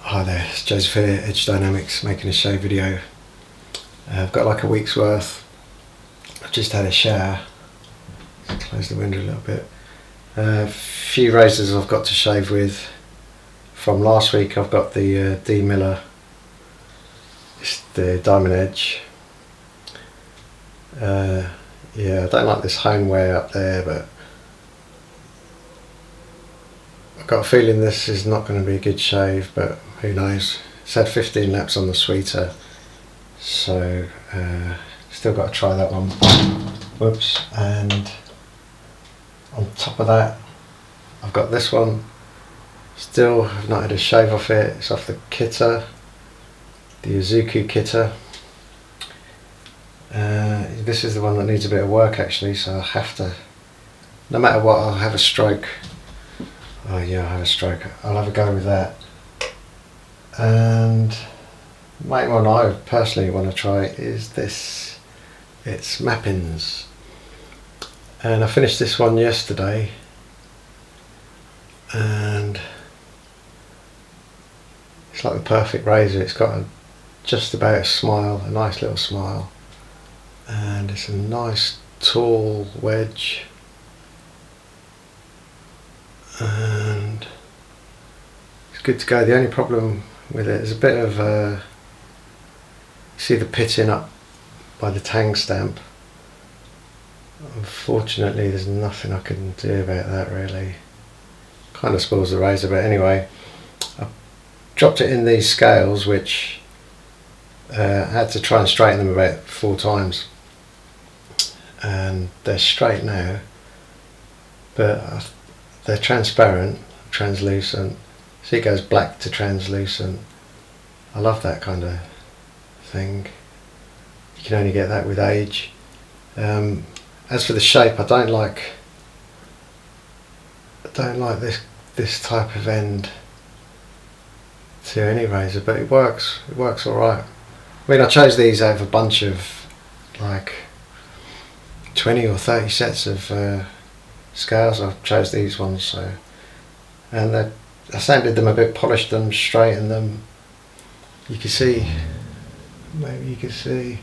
Hi there, it's Joseph here, Edge Dynamics, making a shave video. I've got like a week's worth. I've just had a shower. Let's close the window a little bit. A few razors I've got to shave with. From last week I've got the D Miller, it's the Diamond Edge. Yeah, I don't like this hone way up there, but I've got a feeling this is not going to be a good shave, but who knows. It's had 15 laps on the sweeter, so still got to try that one. Whoops. And on top of that I've got this one. Still have not had a shave off it. It's off the Kitta, the Izuku Kitta. This is the one that needs a bit of work actually, so I have to, no matter what, I'll have a stroke. Oh yeah, I'll have a stroke. I'll have a go with that. And the main one I personally want to try is this. It's Mappins. And I finished this one yesterday. And it's like the perfect razor. It's got just about a smile, a nice little smile. And it's a nice tall wedge. And it's good to go. The only problem with it is a bit of you see the pitting up by the tang stamp. Unfortunately there's nothing I can do about that really. Kind of spoils the razor, but anyway, I dropped it in these scales, which I had to try and straighten them about 4 times, and they're straight now, but they're transparent, translucent. See, it goes black to translucent. I love that kind of thing. You can only get that with age. As for the shape, I don't like this type of end to any razor, but it works all right. I mean, I chose these out of a bunch of like 20 or 30 sets of scales. I chose these ones, so, and I sanded them a bit, polished them, straightened them. You can see, maybe you can see,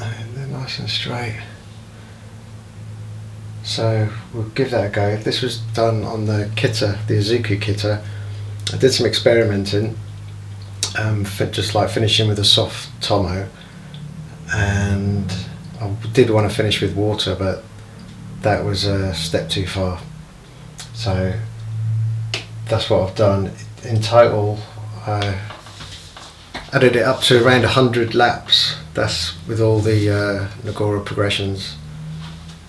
and they're nice and straight. So we'll give that a go. If this was done on the Kitta, the Izuku Kitta, I did some experimenting, just like finishing with a soft tomo, and I did want to finish with water, but that was a step too far. So that's what I've done. In total, I added it up to around 100 laps. That's with all the Nagora progressions.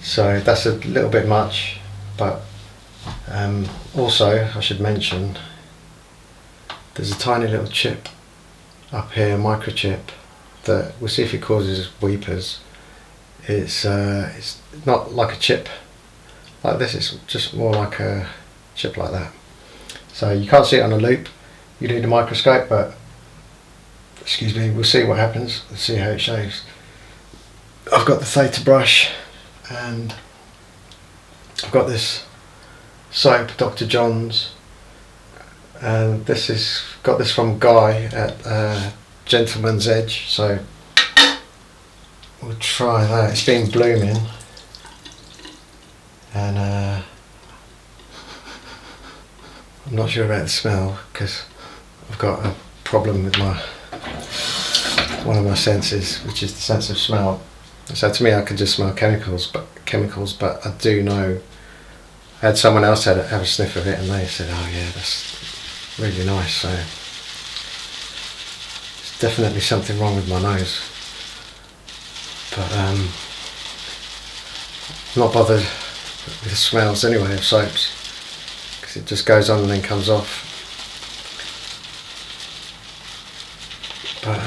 So that's a little bit much, but also I should mention there's a tiny little chip up here, microchip, that we'll see if it causes weepers. It's not like a chip like this, it's just more like a chip like that. So you can't see it on a loop, you need a microscope, but excuse me, we'll see what happens. Let's see how it shaves. I've got the Theta brush, and I've got this soap, Dr. John's, and got this from Guy at Gentleman's Edge, so we'll try that. It's been blooming, and I'm not sure about the smell because I've got a problem with one of my senses, which is the sense of smell. So to me, I could just smell chemicals, but I do know. I had someone else have a sniff of it, and they said, "Oh yeah, that's really nice." So there's definitely something wrong with my nose, but I'm not bothered with the smells anyway of soaps, because it just goes on and then comes off. But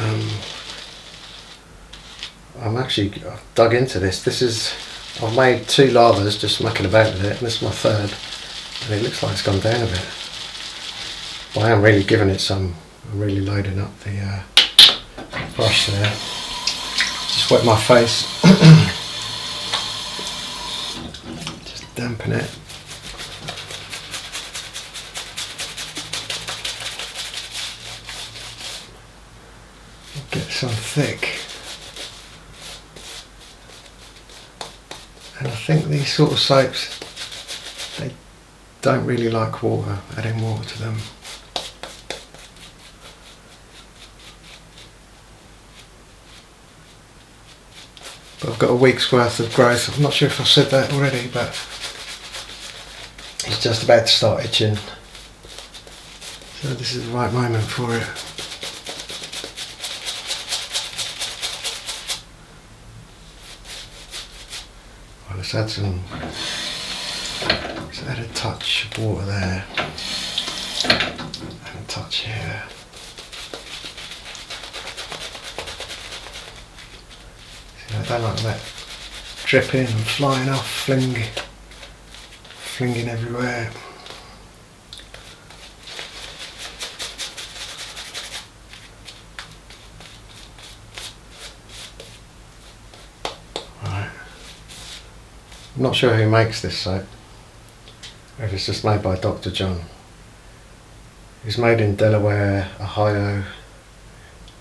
I've dug into this. I've made 2 lathers just mucking about with it, and this is my 3rd, and it looks like it's gone down a bit. But I am really giving it some. I'm really loading up the brush there. Just wet my face. Just dampen it. this on thick. And I think these sort of soaps, they don't really like water, adding water to them. But I've got a week's worth of growth. I'm not sure if I've said that already, but it's just about to start itching. So this is the right moment for it. Well, let's add a touch of water there. And a touch here. See, I don't like that dripping and flying off, flinging everywhere. Right. I'm not sure who makes this soap, or if it's just made by Dr. John. It's made in Delaware, Ohio,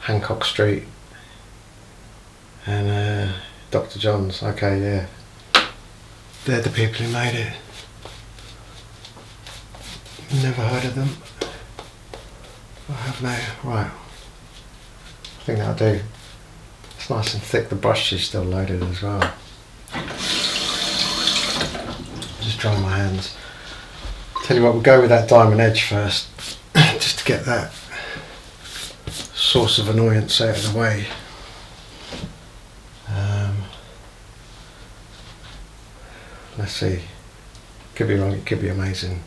Hancock Street, and Dr. John's. Okay, yeah, they're the people who made it. Never heard of them. I have now. Right, I think that'll do. It's nice and thick. The brush is still loaded as well. Just dry my hands. Tell you what, we'll go with that diamond edge first, just to get that source of annoyance out of the way. Let's see. Could be wrong. It could be amazing.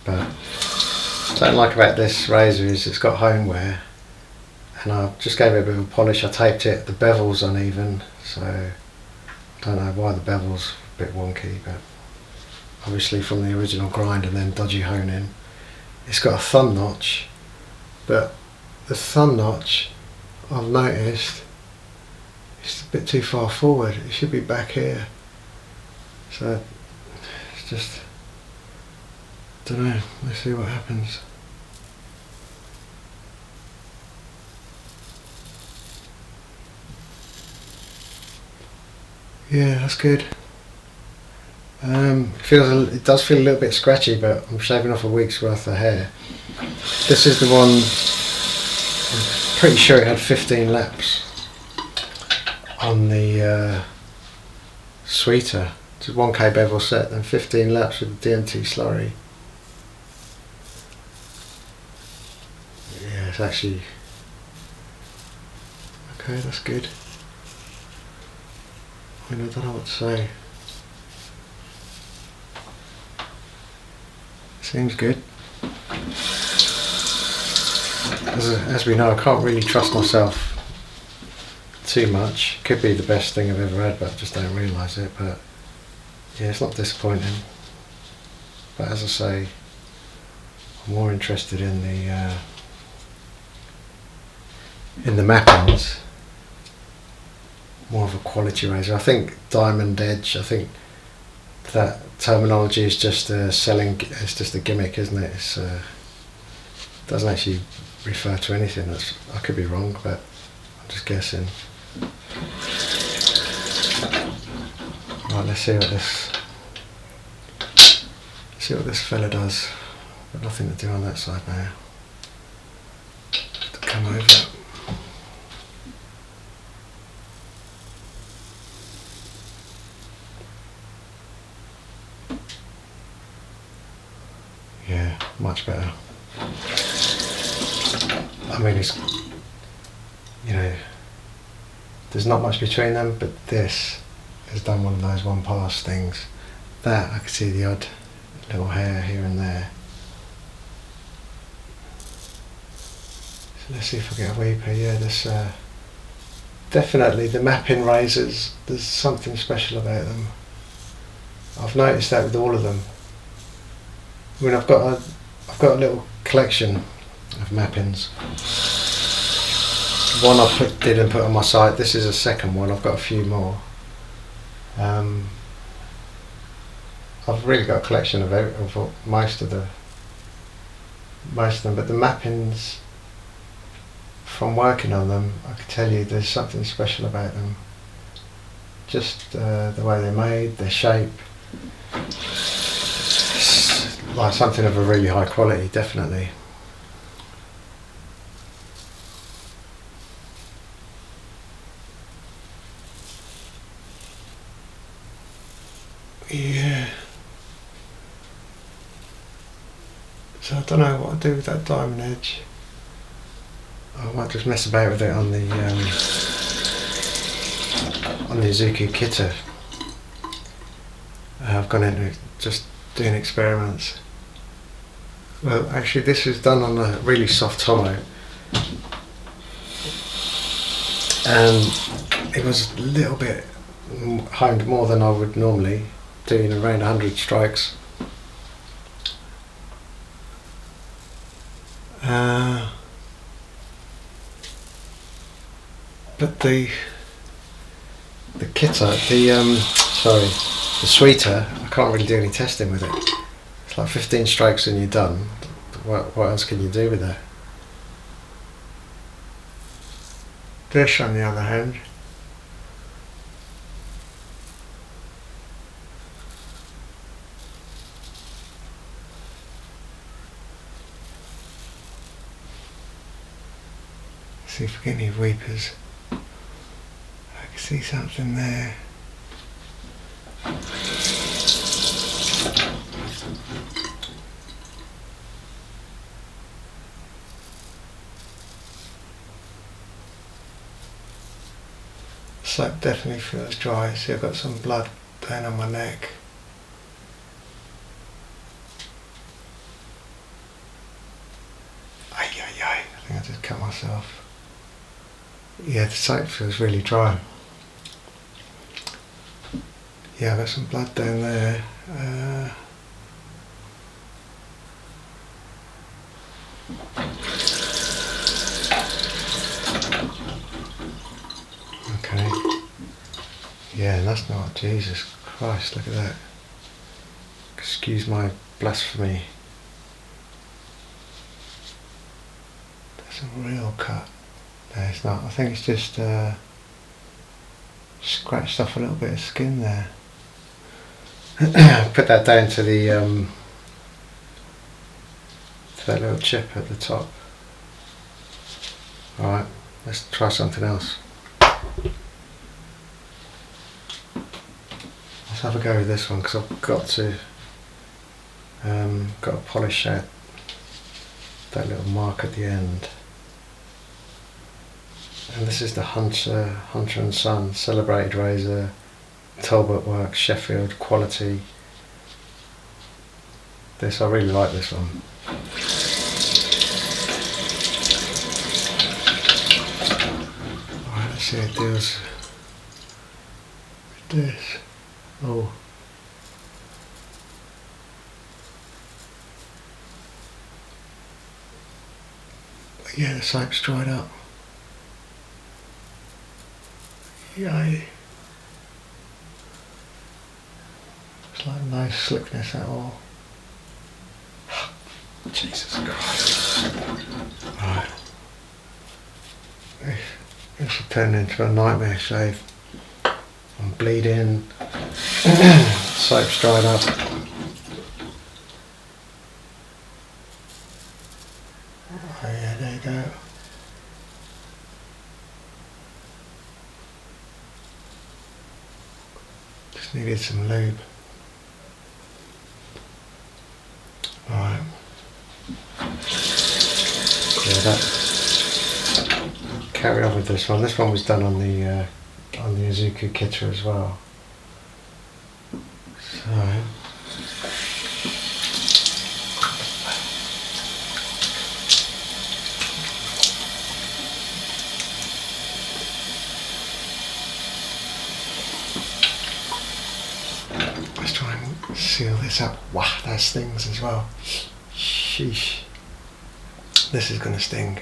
But what I don't like about this razor is it's got home wear, and I just gave it a bit of a polish. I taped it. The bevel's uneven, so I don't know why the bevel's a bit wonky, but obviously from the original grind and then dodgy honing. It's got a thumb notch, but the thumb notch, I've noticed, it's a bit too far forward. It should be back here. So it's just, don't know. Let's see what happens. Yeah, that's good. It does feel a little bit scratchy, but I'm shaving off a week's worth of hair. This is the one, I'm pretty sure it had 15 laps on the sweeter. It's a 1K bevel set, then 15 laps with the DMT slurry. Yeah, it's actually, okay, that's good. I don't know what to say. Seems good. As we know, I can't really trust myself too much. Could be the best thing I've ever had, but I just don't realise it. But yeah, it's not disappointing. But as I say, I'm more interested in the mappings. More of a quality razor. I think diamond edge, I think that terminology is just selling, it's just a gimmick, isn't it? It's doesn't actually refer to anything. I could be wrong, but I'm just guessing. Right, let's see what this fella does. Got nothing to do on that side now. Have to come over. Yeah, much better. I mean, it's, you know, there's not much between them, but this has done one of those one pass things. That, I can see the odd little hair here and there. So let's see if I get a weeper. Yeah, there's definitely the mapping razors, there's something special about them. I've noticed that with all of them. I mean, I've got a little collection of mappings. One I didn't put on my site. This is a second one. I've got a few more. I've really got a collection of most of the most of them, but the mappings, from working on them, I can tell you there's something special about them. Just the way they're made, their shape, like something of a really high quality, definitely. Yeah. So I don't know what I'll do with that diamond edge. I might just mess about with it on the Izuku Kita. I've gone into it just doing experiments. Well, actually this was done on a really soft tomo, and it was a little bit honed more than I would normally, doing around 100 strikes. But the Kita, the sweeter, I can't really do any testing with it. It's like 15 strikes and you're done. What else can you do with that? This, on the other hand, see if we get any weepers. I can see something there. Soap definitely feels dry. See, I've got some blood down on my neck. Ay, ay, ay. I think I just cut myself. Yeah, the soap feels really dry. Yeah, I've got some blood down there. Okay. Yeah, that's not. Jesus Christ, look at that. Excuse my blasphemy. That's a real cut. No, it's not. I think it's just scratched off a little bit of skin there. Put that down to the to that little chip at the top. Alright, let's try something else. Let's have a go with this one, because I've got to polish out that little mark at the end. And this is the M.Hunter Son Celebrated Razor, Talbot Works, Sheffield, quality. I really like this one. Alright, let's see how it deals with this. Oh. But yeah, the soap's dried up. Yay. It's like no slickness at all. Jesus Christ. Right. This will turn into a nightmare shave. I'm bleeding. Soap's dried up. Oh yeah, there you go. Just needed some lube. Alright. Yeah, that. Carry on with this one. This one was done on the Izuku Kita as well. So. Let's try and seal this up. Wow, that stings as well. Sheesh. This is going to sting.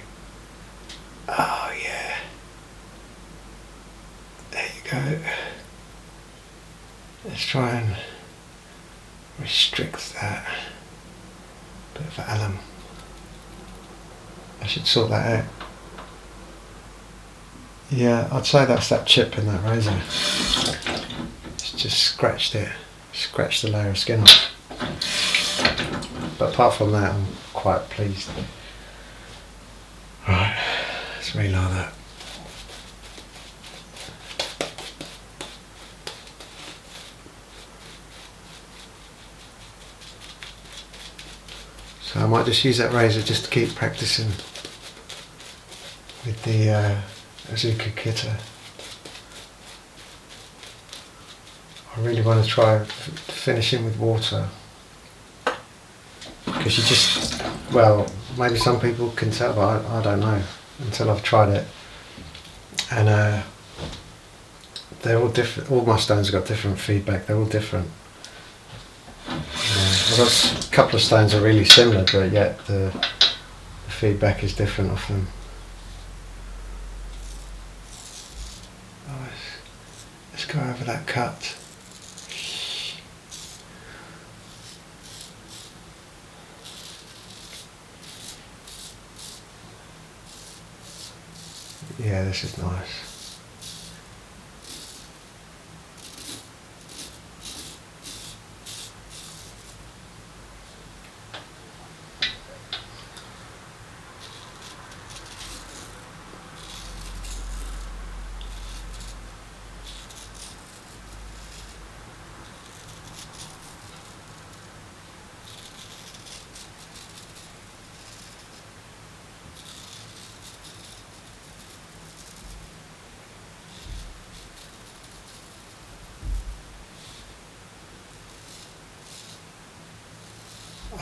Oh yeah. There you go. Let's try and restrict that. Bit of alum. I should sort that out. Yeah, I'd say that's that chip in that razor. It's just scratched the layer of skin off. But apart from that, I'm quite pleased. Right, let's reload that. So I might just use that razor just to keep practicing with the Azuka Kita. I really want to try finishing with water, because you just, well, maybe some people can tell, but I don't know until I've tried it. And they're all different. All my stones have got different feedback. They're all different. I've got a couple of stones are really similar, but yet the feedback is different off them. Oh, let's go over that cut. Yeah, this is nice.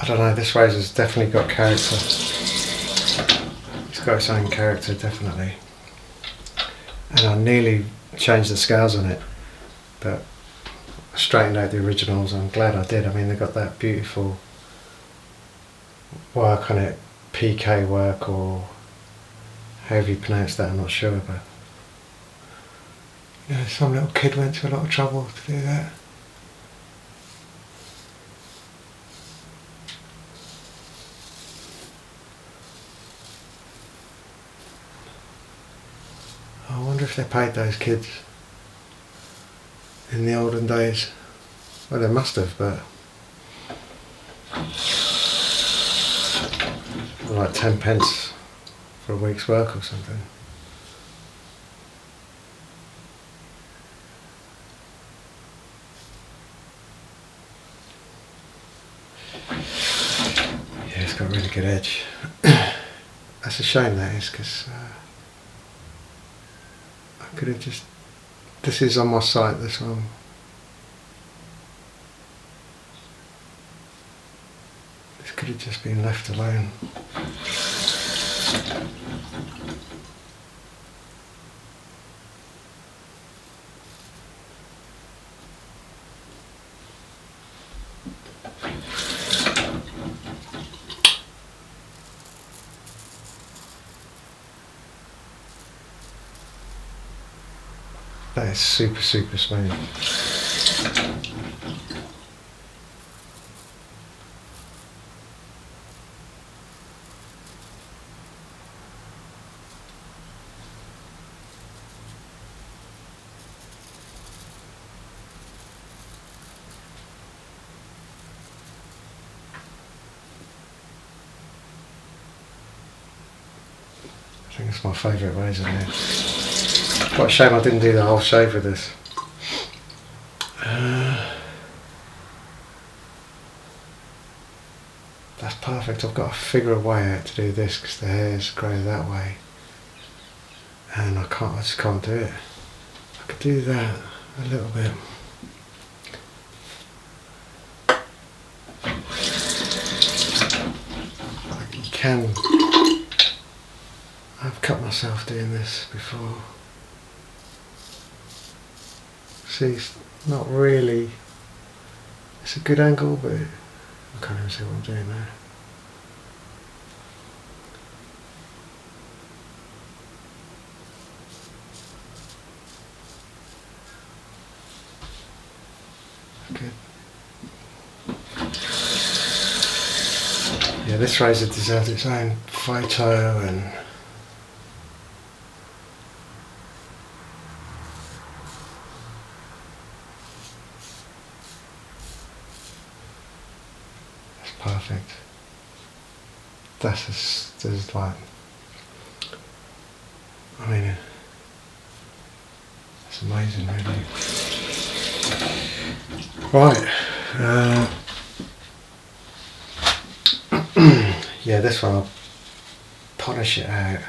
I don't know, this razor's definitely got character. It's got its own character, definitely. And I nearly changed the scales on it, but I straightened out the originals. I'm glad I did. I mean, they've got that beautiful work on it, PK work, or however you pronounce that, I'm not sure, but you know, some little kid went to a lot of trouble to do that. I wonder if they paid those kids in the olden days. Well, they must have, but like 10 pence for a week's work or something. Yeah, it's got a really good edge. That's a shame, that is, because I could have just, this is on my site, this one. This could have just been left alone. That is super, super smooth. I think it's my favourite razor now. What a shame I didn't do the whole shave with this. That's perfect. I've got to figure a way out to do this because the hairs grow that way, and I just can't do it. I could do that a little bit. You can. I've cut myself doing this before. See, it's not really, it's a good angle, but I can't even see what I'm doing there. Good. Yeah, this razor deserves its own photo and that's perfect. There's like, I mean, it's amazing really. Right, yeah, this one I'll polish it out.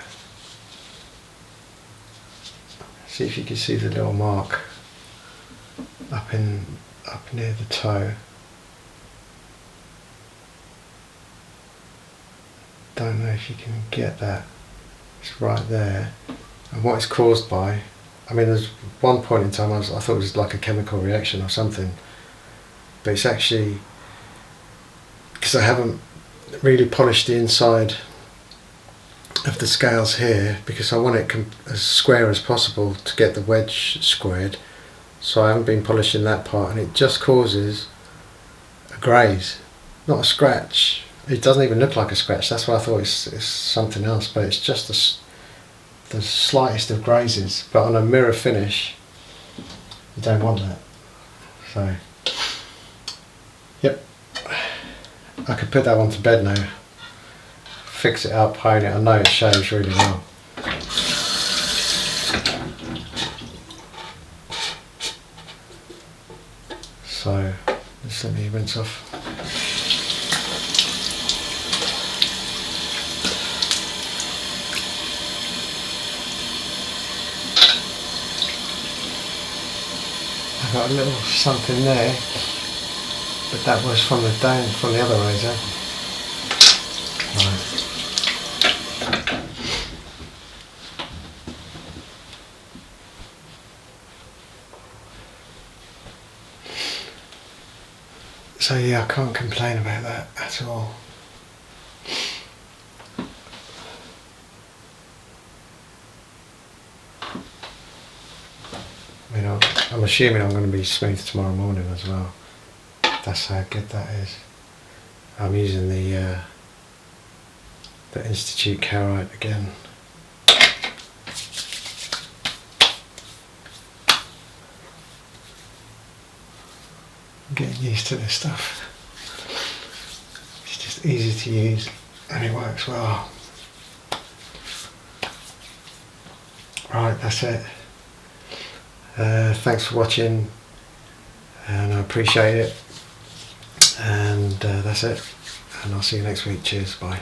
See if you can see the little mark up near the toe. Don't know if you can get that. It's right there. And what it's caused by, I mean, there's one point in time I thought it was like a chemical reaction or something, but it's actually because I haven't really polished the inside of the scales here, because I want it as square as possible to get the wedge squared, so I haven't been polishing that part, and it just causes a graze, not a scratch. It doesn't even look like a scratch. That's why I thought it's something else, but it's just the slightest of grazes. But on a mirror finish, you don't want that. So, yep, I could put that one to bed now. Fix it up, hone it. I know it shaves really well. So, just let me rinse off. I've got a little something there, but that was from the other razor. Right. So yeah, I can't complain about that at all. I mean, I'm assuming I'm going to be smooth tomorrow morning as well. That's how good that is. I'm using the Institute Cowrite again. I'm getting used to this stuff. It's just easy to use and it works well. Right, that's it. Thanks for watching, and I appreciate it, and that's it, and I'll see you next week. Cheers, bye.